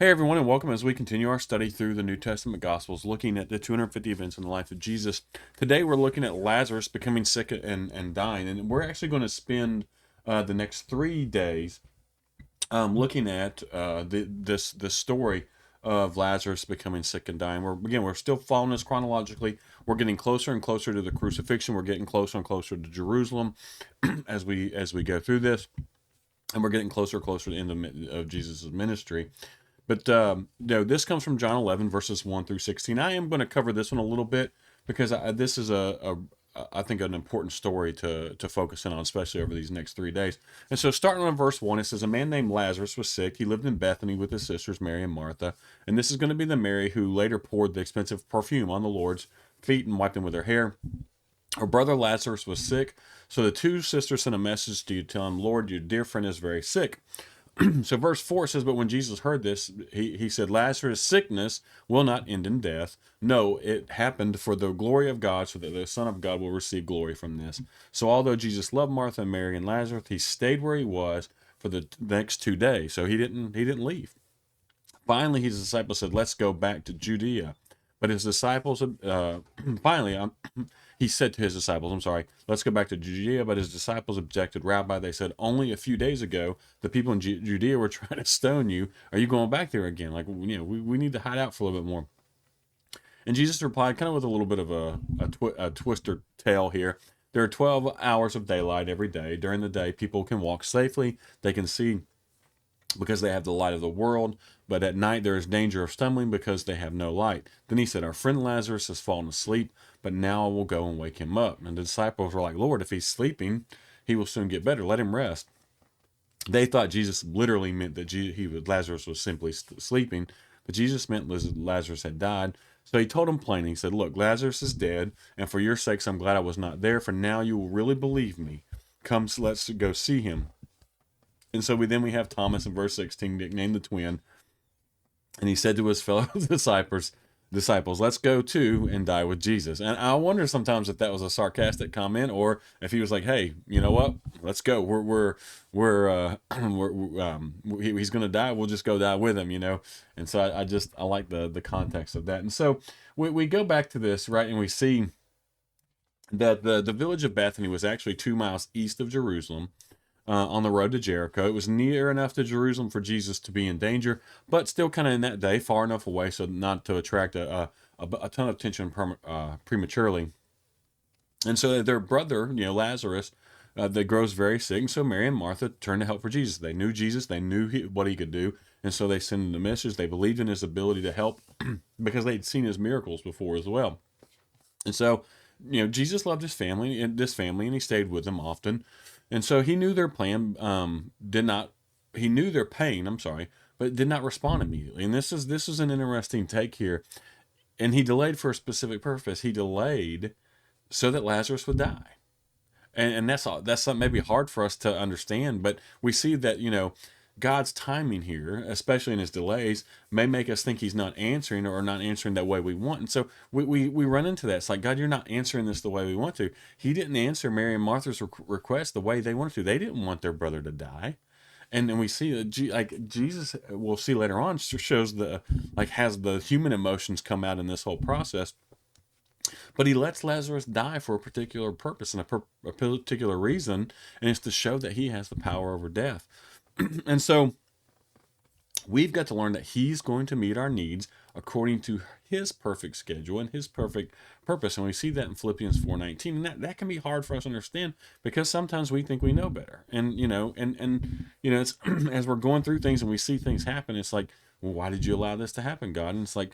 Hey everyone, and welcome as we continue our study through the New Testament Gospels, looking at the 250 events in the life of Jesus. Today we're looking at Lazarus becoming sick and dying, and we're actually going to spend the next 3 days looking at this story of Lazarus becoming sick and dying. We're still following this chronologically. We're getting closer and closer to the crucifixion. We're getting closer and closer to Jerusalem as we go through this, and we're getting closer and closer to the end of Jesus' ministry. But this comes from John 11 verses 1 through 16. I am going to cover this one a little bit because this is I think an important story to focus in on, especially over these next 3 days. And so, starting on verse 1, it says, "A man named Lazarus was sick. He lived in Bethany with his sisters Mary and Martha." And this is going to be the Mary who later poured the expensive perfume on the Lord's feet and wiped them with her hair. Her brother Lazarus was sick, so the two sisters sent a message to tell him, "Lord, your dear friend is very sick." So verse 4 says, "But when Jesus heard this, he said, Lazarus' sickness will not end in death. No, it happened for the glory of God, so that the Son of God will receive glory from this." So although Jesus loved Martha and Mary and Lazarus, he stayed where he was for the next 2 days. So he didn't leave. Finally, his disciples said, "Let's go back to Judea." But his disciples, finally, he said to his disciples, I'm sorry, "Let's go back to Judea." But his disciples objected. "Rabbi," they said, "only a few days ago, the people in Judea were trying to stone you. Are you going back there again? We need to hide out for a little bit more." And Jesus replied, kind of with a little bit of a twister tale here. There are 12 hours of daylight every day. During the day, people can walk safely. They can see because they have the light of the world. But at night there is danger of stumbling because they have no light. Then he said, "Our friend Lazarus has fallen asleep, but now I will go and wake him up." And the disciples were like, "Lord, if he's sleeping, he will soon get better. Let him rest." They thought Jesus literally meant that Lazarus was simply sleeping, but Jesus meant Lazarus had died. So he told him plainly, he said, "Look, Lazarus is dead, and for your sakes I'm glad I was not there, for now you will really believe me. Come, let's go see him." And so we have Thomas in verse 16, nicknamed the twin, and he said to his fellow disciples, "Let's go too and die with Jesus." And I wonder sometimes if that was a sarcastic comment, or if he was like, "Hey, you know what? Let's go. He's going to die. We'll just go die with him." And so I like the context of that. And so we go back to this, right, and we see that the village of Bethany was actually 2 miles east of Jerusalem, on the road to Jericho. It was near enough to Jerusalem for Jesus to be in danger, but still kind of in that day, far enough away so not to attract a ton of attention prematurely. And so their brother, Lazarus, that grows very sick. And so Mary and Martha turned to help for Jesus. They knew Jesus, they knew what he could do. And so they sent him the message. They believed in his ability to help because they'd seen his miracles before as well. And so, Jesus loved this family, and he stayed with them often. And so he knew their plan, did not, he knew their pain, I'm sorry, but did not respond immediately. And this is an interesting take here. And he delayed for a specific purpose. He delayed so that Lazarus would die. And that's something maybe hard for us to understand, but we see that, God's timing here, especially in his delays, may make us think he's not answering, or not answering that way we want. And so we run into that. It's like, "God, you're not answering this the way we want to." He didn't answer Mary and Martha's request the way they wanted to. They didn't want their brother to die. And we see that Jesus, we'll see later on, shows has the human emotions come out in this whole process. But he lets Lazarus die for a particular purpose and a particular reason, and it's to show that he has the power over death. And so we've got to learn that he's going to meet our needs according to his perfect schedule and his perfect purpose. And we see that in Philippians 4:19. And that can be hard for us to understand because sometimes we think we know better. And it's as we're going through things and we see things happen, it's like, "Well, why did you allow this to happen, God?" And it's like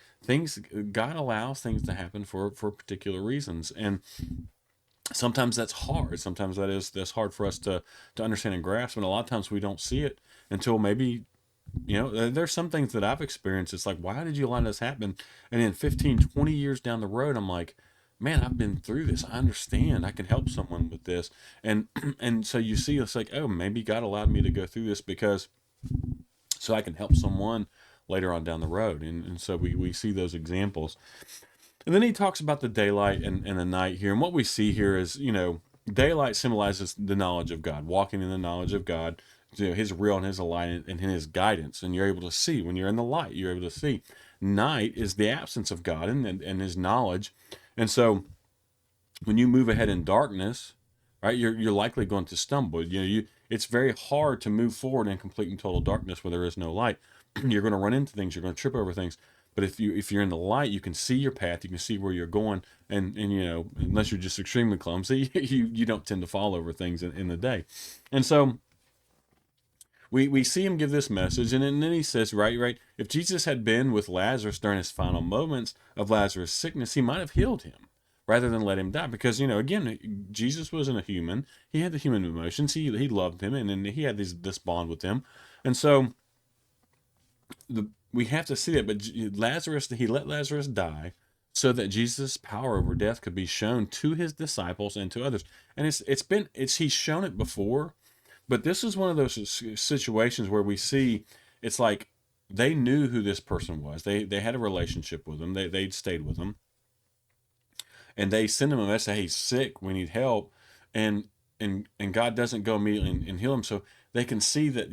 God allows things to happen for particular reasons. And sometimes that's hard. Sometimes that's hard for us to understand and grasp. And a lot of times we don't see it until maybe, there's some things that I've experienced. It's like, why did you let this happen? And then 15, 20 years down the road, I'm like, man, I've been through this. I understand. I can help someone with this. And and so you see, it's like, oh, maybe God allowed me to go through this because so I can help someone later on down the road. And so we see those examples. And then he talks about the daylight and the night here. And what we see here is, daylight symbolizes the knowledge of God, walking in the knowledge of God. his real and his light and his guidance, and you're able to see. When you're in the light, you're able to see. Night is the absence of God and his knowledge. And so when you move ahead in darkness, right, you're likely going to stumble. It's very hard to move forward in complete and total darkness where there is no light. You're going to run into things, you're going to trip over things. But if you're in the light, you can see your path, you can see where you're going, and unless you're just extremely clumsy, you don't tend to fall over things in the day. And so we see him give this message, and then he says, right, if Jesus had been with Lazarus during his final moments of Lazarus' sickness, he might have healed him rather than let him die. Because, again, Jesus wasn't a human. He had the human emotions. He loved him, and then he had this bond with him. And so we have to see that. But Lazarus, he let Lazarus die so that Jesus' power over death could be shown to his disciples and to others. And he's shown it before. But this is one of those situations where we see it's like they knew who this person was. They had a relationship with him. They'd stayed with him. And they send him a message, hey, he's sick, we need help. And God doesn't go immediately and heal him. So they can see that,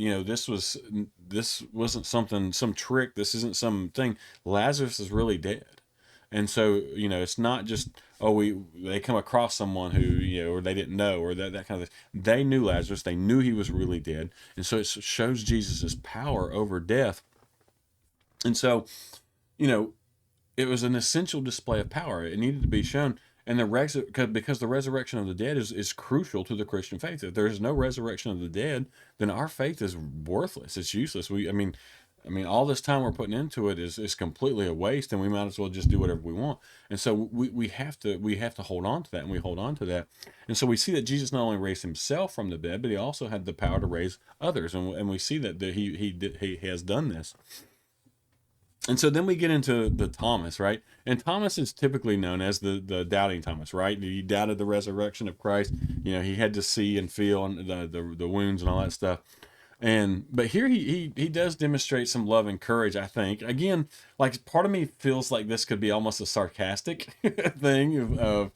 this wasn't some trick. This isn't something. Lazarus is really dead. And so, it's not just, they come across someone who, or they didn't know, or that kind of thing. They knew Lazarus. They knew he was really dead. And so it shows Jesus' power over death. And so, it was an essential display of power. It needed to be shown. And because the resurrection of the dead is crucial to the Christian faith. If there is no resurrection of the dead, then our faith is worthless. It's useless. I mean, all this time we're putting into it is completely a waste, and we might as well just do whatever we want. And so we have to hold on to that, and we hold on to that. And so we see that Jesus not only raised himself from the dead, but he also had the power to raise others, and we see that he has done this. And so then we get into the Thomas, right? And Thomas is typically known as the doubting Thomas, right? He doubted the resurrection of Christ. He had to see and feel and the wounds and all that stuff. But here he does demonstrate some love and courage, I think. Again, like part of me feels like this could be almost a sarcastic thing of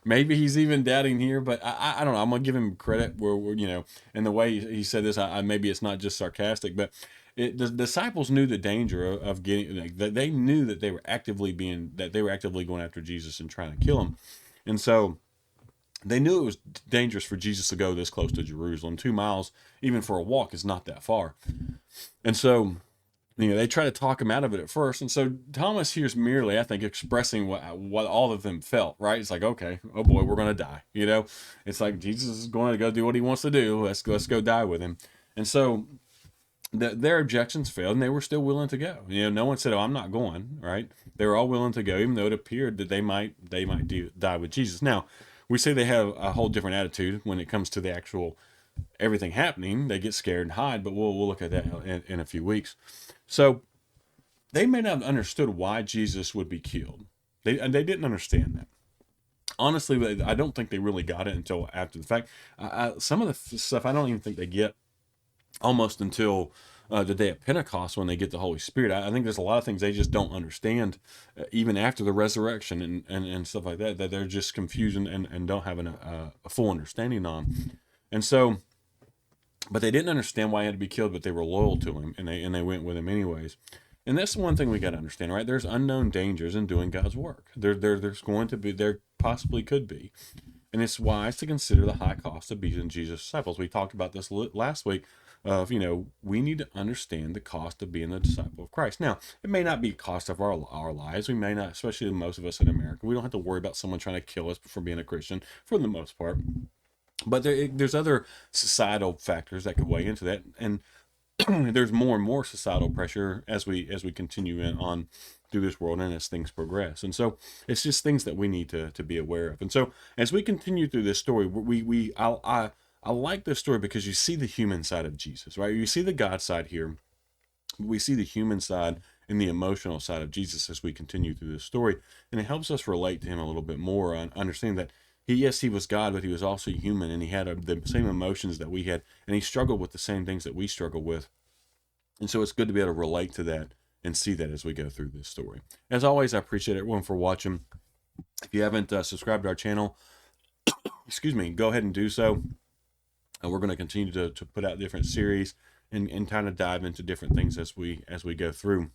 maybe he's even doubting here, but I don't know. I'm gonna give him credit where and the way he said this, maybe it's not just sarcastic, but the disciples knew the danger of getting. They knew that they were actively going after Jesus and trying to kill him, and so they knew it was dangerous for Jesus to go this close to Jerusalem. 2 miles, even for a walk, is not that far. And so, they try to talk him out of it at first. And so Thomas here's merely, I think, expressing what all of them felt, right? It's like, okay, oh boy, we're going to die. It's like Jesus is going to go do what he wants to do. Let's go die with him. And so their objections failed, and they were still willing to go. No one said, "Oh, I'm not going." Right? They were all willing to go, even though it appeared that they might die with Jesus. Now, we say they have a whole different attitude when it comes to the actual everything happening. They get scared and hide, but we'll look at that in a few weeks. So they may not have understood why Jesus would be killed. They didn't understand that. Honestly, I don't think they really got it until after the fact. Some of the stuff I don't even think they get almost until the day of Pentecost when they get the Holy Spirit. I think there's a lot of things they just don't understand, even after the resurrection and stuff like that they're just confused and don't have a full understanding on. And so, but they didn't understand why he had to be killed, but they were loyal to him, and they went with him anyways. And that's the one thing we got to understand, right? There's unknown dangers in doing God's work. There's going to be, there possibly could be. And it's wise to consider the high cost of being Jesus' disciples. We talked about this last week of, we need to understand the cost of being a disciple of Christ. Now, it may not be cost of our lives. We may not, especially most of us in America, we don't have to worry about someone trying to kill us for being a Christian for the most part. But there's other societal factors that could weigh into that. And there's more and more societal pressure as we continue on through this world and as things progress. And so it's just things that we need to be aware of. And so as we continue through this story, I like this story because you see the human side of Jesus, right? You see the God side here. We see the human side and the emotional side of Jesus as we continue through this story. And it helps us relate to him a little bit more and understand that he was God, but he was also human, and he had the same emotions that we had, and he struggled with the same things that we struggle with. And so it's good to be able to relate to that and see that as we go through this story. As always, I appreciate everyone for watching. If you haven't subscribed to our channel, excuse me, go ahead and do so. And we're going to continue to put out different series and kind of dive into different things as we go through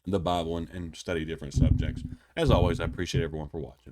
the Bible and study different subjects. As always, I appreciate everyone for watching.